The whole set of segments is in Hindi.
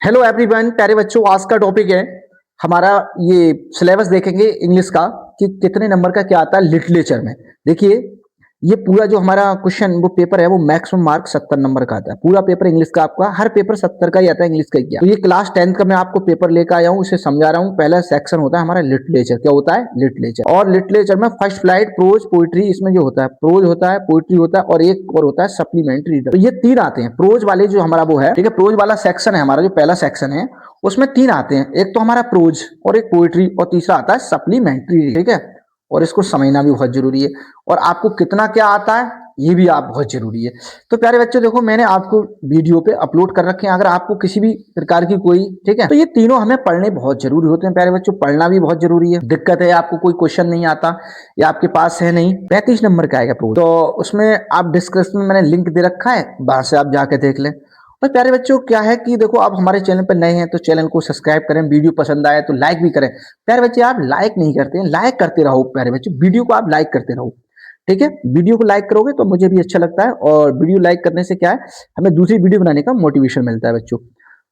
हेलो एवरीवन, प्यारे बच्चों, आज का टॉपिक है हमारा ये सिलेबस देखेंगे इंग्लिश का कि कितने नंबर का क्या आता है लिटरेचर में। देखिए, ये पूरा जो हमारा क्वेश्चन वो पेपर है वो मैक्सिमम मार्क 70 नंबर का आता है। पूरा पेपर इंग्लिश का, आपका हर पेपर 70 का ही आता है इंग्लिश का ही। क्या तो ये क्लास 10th का मैं आपको पेपर लेकर आया हूँ, इसे समझा रहा हूँ। पहला सेक्शन होता है हमारा लिटरेचर। क्या होता है? लिटरेचर। और लिटरेचर में फर्स्ट फ्लाइट, प्रोज, पोइट्री। इसमें जो होता है प्रोज होता है, पोइट्री होता है और एक और होता है सप्लीमेंट्री रीडर। तो ये तीन आते हैं। प्रोज वाले जो हमारा वो है, ठीक है, प्रोज वाला सेक्शन है हमारा, जो पहला सेक्शन है उसमें तीन आते हैं। एक तो हमारा प्रोज और एक पोइट्री और तीसरा आता है सप्लीमेंट्री, ठीक है। और इसको समझना भी बहुत जरूरी है। और आपको कितना क्या आता है ये भी आप बहुत जरूरी है। तो प्यारे बच्चों देखो, मैंने आपको वीडियो पे अपलोड कर रखे हैं। अगर आपको किसी भी प्रकार की कोई, ठीक है, तो ये तीनों हमें पढ़ने बहुत जरूरी होते हैं प्यारे बच्चों। पढ़ना भी बहुत जरूरी है। दिक्कत है आपको कोई क्वेश्चन नहीं आता या आपके पास है नहीं, 35 नंबर का आएगा प्रूफ, तो उसमें आप डिस्क्रिप्शन में मैंने लिंक दे रखा है, वहां से आप जाके देख लें। और प्यारे बच्चों क्या है कि देखो, आप हमारे चैनल पर नए हैं तो चैनल को सब्सक्राइब करें, वीडियो पसंद आए तो लाइक भी करें। प्यारे बच्चे आप लाइक नहीं करते हैं, लाइक करते रहो प्यारे बच्चे, वीडियो को आप लाइक करते रहो, ठीक है। वीडियो को लाइक करोगे तो मुझे भी अच्छा लगता है, और वीडियो लाइक करने से क्या है, हमें दूसरी वीडियो बनाने का मोटिवेशन मिलता है बच्चों।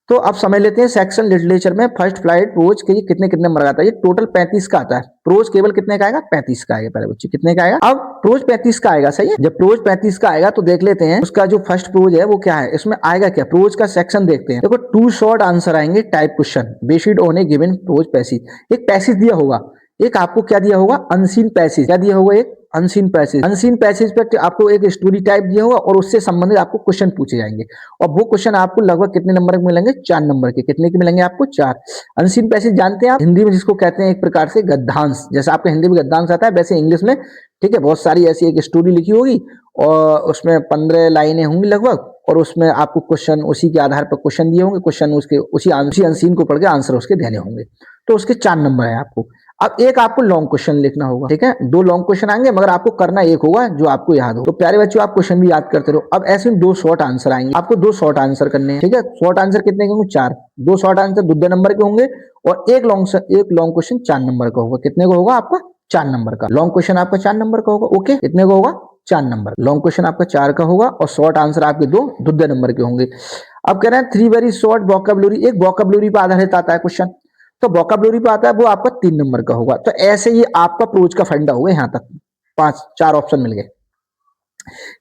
तो अब समझ लेते हैं सेक्शन लिटरेचर में फर्स्ट फ्लाइट प्रोज के ये कितने कितने नंबर आता है। ये टोटल 35 का आता है। प्रोज केवल कितने का आएगा? 35 का आएगा प्यारे बच्चे। कितने का आएगा? अब प्रोज 35 का आएगा, सही है। जब प्रोज 35 का आएगा तो देख लेते हैं उसका जो फर्स्ट प्रोज है वो क्या है, इसमें आएगा क्या। प्रोज का सेक्शन देखते हैं। देखो, 2 शॉर्ट आंसर आएंगे type question based on a given prose passage. एक पैसेज दिया होगा, एक आपको क्या दिया होगा, अनसीन पैसेज। क्या दिया होगा? एक अनसीन पैसेज। अनसीन पैसेज पर आपको एक स्टोरी टाइप दिया होगा और उससे संबंधित आपको क्वेश्चन पूछे जाएंगे। और वो क्वेश्चन आपको लगभग कितने नंबर के मिलेंगे? 4 नंबर के। कितने के मिलेंगे आपको? 4। अनसीन पैसेज जानते हैं आप, हिंदी में जिसको कहते हैं एक प्रकार से गद्यांश। जैसे आपका हिंदी में गद्यांश आता है वैसे इंग्लिश में, ठीक है, बहुत सारी ऐसी एक स्टोरी लिखी होगी और उसमें 15 लाइनें होंगी लगभग, और उसमें आपको क्वेश्चन उसी के आधार पर क्वेश्चन दिए होंगे। क्वेश्चन उसके उसी अनसीन को पढ़ के आंसर उसके देने होंगे। तो उसके 4 नंबर है आपको। अब एक आपको लॉन्ग क्वेश्चन लिखना होगा, ठीक है। 2 लॉन्ग क्वेश्चन आएंगे मगर आपको करना एक होगा जो आपको याद हो। तो प्यारे बच्चों आप क्वेश्चन भी याद करते रहो। अब ऐसे 2 शॉर्ट आंसर आएंगे, आपको 2 शॉर्ट आंसर करने हैं, ठीक है। शॉर्ट आंसर कितने के होंगे? 4। 2 शॉर्ट आंसर 2 नंबर के होंगे और एक लॉन्ग क्वेश्चन 4 नंबर का होगा। कितने का होगा आपका? 4 नंबर का। लॉन्ग क्वेश्चन आपका 4 नंबर का होगा। ओके, कितने का होगा? 4 नंबर। लॉन्ग क्वेश्चन आपका 4 का होगा और शॉर्ट आंसर आपके 2 नंबर के होंगे। अब कह रहे हैं 3 वेरी शॉर्ट वोकैबुलरी। एक वोकैबुलरी पर आधारित आता है क्वेश्चन, तो वोकैबुलरी पे आता है वो आपका 3 नंबर का होगा। तो ऐसे ही आपका प्रोज का फंडा होगा। यहाँ तक 4 ऑप्शन मिल गए।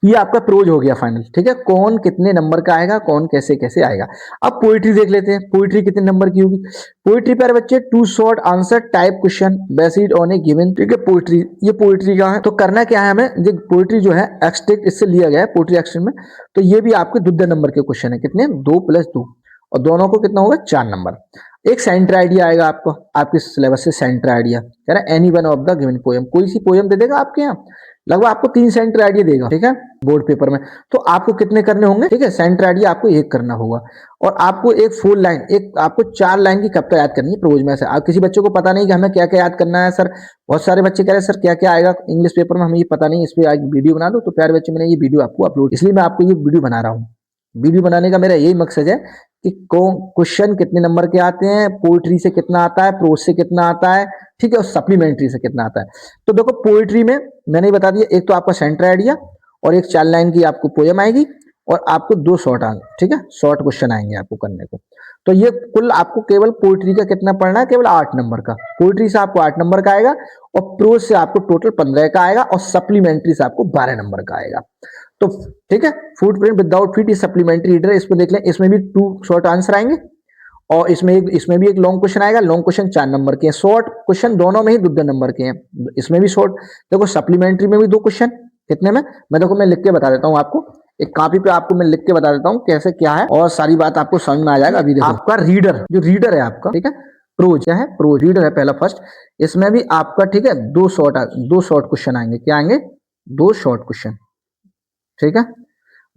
ये आपका प्रोज हो गया फाइनल, ठीक है। कौन कितने नंबर का आएगा, कौन कैसे कैसे आएगा। अब पोइट्री देख लेते हैं। पोइट्री कितने नंबर की होगी? पोइट्री पर बच्चे 2 short answer type question based on a given, ठीक है। पोइट्री, ये पोइट्री का है। तो करना क्या है हमें, जो पोइट्री जो है एक्सट्रैक्ट इससे लिया गया है पोइट्री एक्सट्रैक्ट में, तो ये भी आपके 2 नंबर के क्वेश्चन है। कितने? 2 + 2, और दोनों को कितना होगा? 4 नंबर। एक सेंटर आइडिया आएगा आपको, आपके सिलेबस से सेंटर आइडिया कह रहा है any one of the given poem. कोई सी पोएम दे देगा आपके यहाँ, लगभग आपको 3 सेंटर आइडिया देगा, ठीक है, बोर्ड पेपर में। तो आपको कितने करने होंगे? ठीक है, सेंटर आइडिया आपको एक करना होगा और आपको एक 4 लाइन, एक आपको 4 लाइन की कविता याद करनी है प्रोज में से। आप किसी बच्चों को पता नहीं कि हमें क्या क्या याद करना है सर, बहुत सारे बच्चे कह रहे हैं सर क्या क्या आएगा इंग्लिश पेपर में, हमें ये पता नहीं, इस पर आज वीडियो बना दो। तो प्यारे बच्चे, मैंने ये वीडियो आपको अपलोड, इसलिए मैं आपको ये वीडियो बना रहा हूँ। वीडियो बनाने का मेरा यही मकसद है कि क्वेश्चन कितने नंबर के आते हैं, पोइट्री से कितना आता है, प्रोज से कितना आता है, ठीक है, और सप्लीमेंट्री से कितना आता है। तो देखो, पोइट्री में मैंने बता दिया, एक तो आपका सेंटर आइडिया और एक 4 लाइन की आपको पोएम आएगी और आपको 2 शॉर्ट आंसर, ठीक है, शॉर्ट क्वेश्चन आएंगे आपको करने को। तो ये कुल आपको केवल पोइट्री का कितना पढ़ना है? केवल 8 नंबर का। पोइट्री से आपको 8 नंबर का आएगा और प्रोज से आपको टोटल 15 का आएगा और सप्लीमेंट्री से आपको 12 नंबर का आएगा। तो ठीक है, footprint without feet is supplementary reader, इसमें देख लें, इसमें भी 2 शॉर्ट आंसर आएंगे और इसमें भी एक लॉन्ग क्वेश्चन आएगा। लॉन्ग क्वेश्चन 4 नंबर के हैं, शॉर्ट क्वेश्चन दोनों में ही 2 नंबर के हैं। इसमें भी शॉर्ट, देखो सप्लीमेंट्री में भी 2 क्वेश्चन कितने में, मैं देखो मैं लिख के बता देता हूँ आपको, एक कॉपी पे आपको मैं लिख के बता देता हूँ कैसे क्या है और सारी बात आपको समझ में आ जाएगा। अभी देखो, आपका रीडर, जो रीडर है आपका, ठीक है, प्रोज क्या है, प्रोज रीडर है पहला फर्स्ट। इसमें भी आपका, ठीक है, 2 शॉर्ट क्वेश्चन आएंगे। क्या आएंगे? 2 शॉर्ट क्वेश्चन, ठीक है।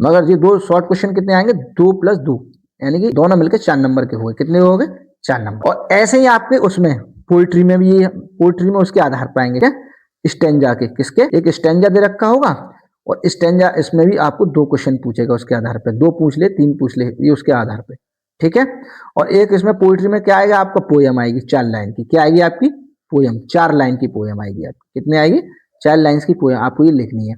मगर ये 2 शॉर्ट क्वेश्चन कितने आएंगे? 2 + 2, यानी कि दोनों मिलकर 4 नंबर के हुए। कितने हो गए? 4 नंबर। और ऐसे ही आपके उसमें पोइट्री में भी, पोइट्री में उसके आधार पर आएंगे क्या, स्टेंजा के, किसके, एक स्टेंजा दे रखा होगा और स्टेंजा, इसमें भी आपको 2 क्वेश्चन पूछेगा उसके आधार पर, 2 पूछ ले 3 पूछ ले, ये उसके आधार पर, ठीक है। और एक इसमें पोइट्री में क्या आएगा आपका, पोएम आएगी 4 लाइन की। क्या आएगी आपकी? पोएम, 4 लाइन की पोएम आएगी आपकी। कितने आएगी? 4 लाइन की पोएम आपको ये लिखनी है।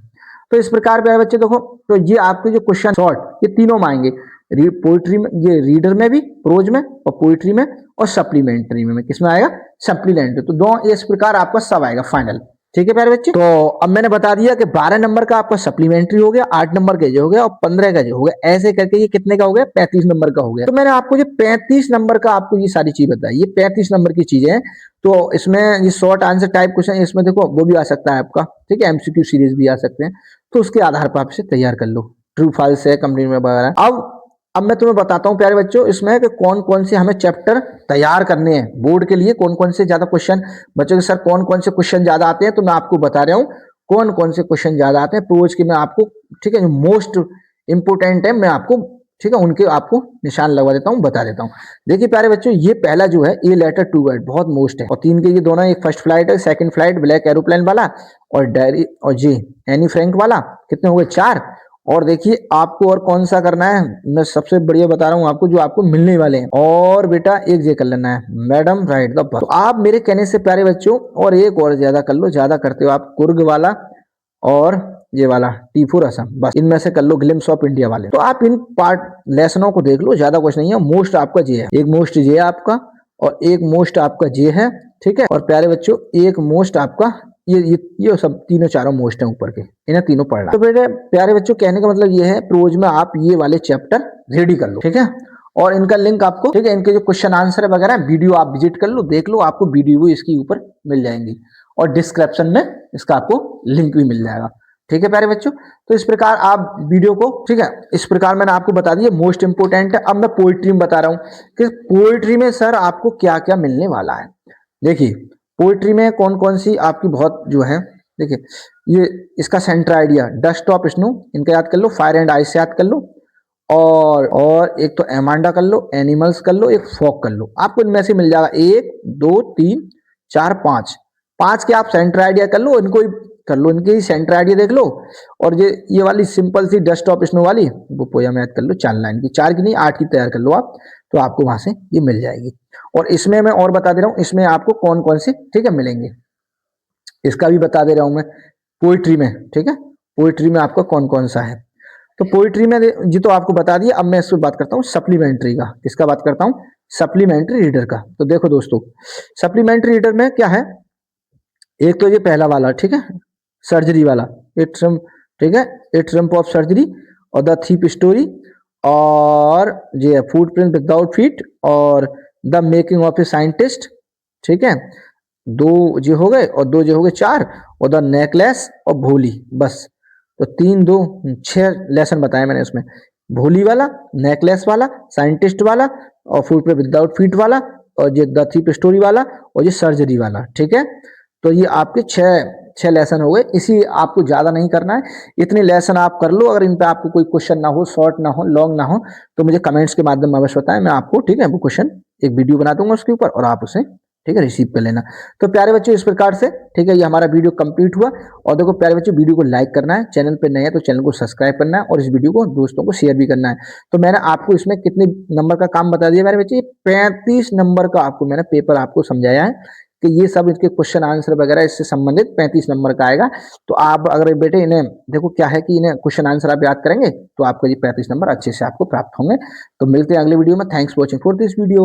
तो इस प्रकार प्यारे बच्चे देखो, तो ये आपके जो क्वेश्चन शॉर्ट, ये तीनों में आएंगे। पोइट्री में, ये रीडर में भी, प्रोज में और पोइट्री में, और सप्लीमेंट्री में किसमें आएगा, सप्लीमेंट्री। तो दो इस प्रकार आपका सब आएगा फाइनल। ठीक है प्यारे बच्चे, तो अब मैंने बता दिया कि 12 नंबर का आपका सप्लीमेंट्री हो गया, 8 नंबर का जो हो गया और 15 का जो हो गया, ऐसे करके ये कितने का हो गया, 35 नंबर का हो गया। तो मैंने आपको जो 35 नंबर का आपको ये सारी चीज बताई, ये 35 नंबर की चीजें हैं। तो इसमें ये शॉर्ट आंसर टाइप क्वेश्चन, इसमें देखो वो भी आ सकता है आपका, ठीक है, एमसीक्यू सीरीज भी आ सकते हैं। तो उसके आधार पर आप इसे तैयार कर लो, ट्रू फॉल्स है, कंपनी में वगैरह। अब मैं तुम्हें बताता हूं प्यारे बच्चों इसमें कि कौन कौन से हमें चैप्टर तैयार करने हैं बोर्ड के लिए, कौन कौन से ज्यादा क्वेश्चन बच्चों के सर कौन कौन से क्वेश्चन ज्यादा आते हैं। तो मैं आपको बता रहा हूं कौन कौन से क्वेश्चन ज्यादा आते हैं प्रोज के, मैं आपको, ठीक है, जो मोस्ट इंपोर्टेंट है मैं आपको, ठीक है, उनके आपको निशान लगवा देता हूँ, बता देता हूँ। देखिए प्यारे बच्चों, ये पहला जो है ए लेटर टू वर्ड बहुत मोस्ट है, और 3 के ये दोनों, एक फर्स्ट फ्लाइट है, सेकंड फ्लाइट ब्लैक एरोप्लेन वाला, और डायरी और जी एनी फ्रैंक वाला, कितने हो गए 4। और देखिए आपको और कौन सा करना है, मैं सबसे बढ़िया बता रहा हूँ आपको जो आपको मिलने वाले हैं। और बेटा एक ये कर लेना है, मैडम राइट द बस। तो आप मेरे कहने से प्यारे बच्चों और एक और ज्यादा कर लो, ज्यादा करते हो आप कुर्ग वाला और ये वाला टी4 असम, बस इनमें से कर लो ग्लिम्स ऑफ इंडिया वाले। तो आप इन पार्ट लेसनों को देख लो, ज्यादा कुछ नहीं है। मोस्ट आपका जे है, एक मोस्ट जे है आपका, और एक मोस्ट आपका जे है, ठीक है। और प्यारे बच्चों एक मोस्ट आपका ये सब तीनों चारों मोस्ट हैं ऊपर के, इन्हें तीनों पढ़ना। तो मेरे प्यारे बच्चों कहने का मतलब ये है, प्रोज में आप ये वाले चैप्टर रेडी कर लो, ठीक है। और इनका लिंक आपको, ठीक है, इनके जो क्वेश्चन आंसर वगैरह वीडियो आप विजिट कर लो, देख लो, आपको वीडियो इसके ऊपर मिल जाएंगी, और डिस्क्रिप्शन में इसका आपको लिंक भी मिल जाएगा। ठीक है प्यारे बच्चों, तो इस प्रकार आप वीडियो को, ठीक है, इस प्रकार मैंने आपको बता दिया मोस्ट इंपोर्टेंट है। अब मैं पोइट्री में बता रहा हूं कि पोइट्री में सर आपको क्या क्या मिलने वाला है। देखिए पोइट्री में कौन कौन सी आपकी बहुत जो है, देखिए ये इसका centre idea, dust of snow, इनका याद कर लो, फायर एंड आइस याद कर लो, और एक तो एमांडा कर लो, एनिमल्स कर लो, एक फॉक कर लो। आपको इनमें से मिल जाएगा 1 2 3 4 5 के आप सेंटर आइडिया कर लो, इनको कर लो, इनके ही सेंटर आइडिया देख लो। और ये वाली सिंपल सी डस्ट ऑफ स्नो वाली वो पोयम याद कर लो, 4 लाइन की, 4 की नहीं 8 की तैयार कर लो आप, तो आपको वहां से ये मिल जाएगी। और इसमें मैं और बता दे रहा हूँ, इसमें आपको कौन कौन से, ठीक है, मिलेंगे, इसका भी बता दे रहा हूं मैं पोइट्री में, ठीक है, पोइट्री में आपका कौन कौन सा है। तो पोइट्री में जी तो आपको बता दिया। अब मैं इस पर बात करता हूँ सप्लीमेंट्री का, किसका बात करता हूँ, सप्लीमेंट्री रीडर का। तो देखो दोस्तों सप्लीमेंट्री रीडर में क्या है, एक तो ये पहला वाला, ठीक है, सर्जरी वाला, इट ट्रम्प, ठीक है, इट ट्रम्प ऑफ सर्जरी, और द थीप स्टोरी, और ये फुट प्रिंट विदाउट फीट, और the making of a scientist, ठीक है, 2 जो हो गए, और 2 जो हो गए 4, और द नेकलेस और भोली, बस। तो 3 2 6 लेसन बताए मैंने उसमें, भोली वाला, नेकलेस वाला, साइंटिस्ट वाला, और फुट प्रिंट विदाउट फीट वाला, और ये द थीप स्टोरी वाला, और ये सर्जरी वाला, ठीक है। तो ये आपके 6 लेसन हो गए। इसी आपको ज्यादा नहीं करना है, इतने लेसन आप कर लो। अगर इन पे आपको कोई क्वेश्चन ना हो, शॉर्ट ना हो, लॉन्ग ना हो, तो मुझे कमेंट्स के माध्यम में अवश्य बताएं, मैं आपको, ठीक है, वो क्वेश्चन एक वीडियो बना दूंगा उसके ऊपर, और आप उसे, ठीक है, रिसीव कर लेना। तो प्यारे बच्चों इस प्रकार से, ठीक है, ये हमारा वीडियो कंप्लीट हुआ। और देखो प्यारे बच्चों वीडियो को लाइक करना है, चैनल पे नए हैं तो चैनल को सब्सक्राइब करना है, और इस वीडियो को दोस्तों को शेयर भी करना है। तो मैंने आपको इसमें कितने नंबर का काम बता दिया मेरे बच्चे, 35 नंबर का आपको मैंने पेपर आपको समझाया है कि ये सब इसके क्वेश्चन आंसर वगैरह इससे संबंधित 35 नंबर का आएगा। तो आप अगर बेटे इन्हें देखो क्या है कि इन्हें क्वेश्चन आंसर आप याद करेंगे तो आपका ये 35 नंबर अच्छे से आपको प्राप्त होंगे। तो मिलते हैं अगले वीडियो में। Thanks for watching for this video.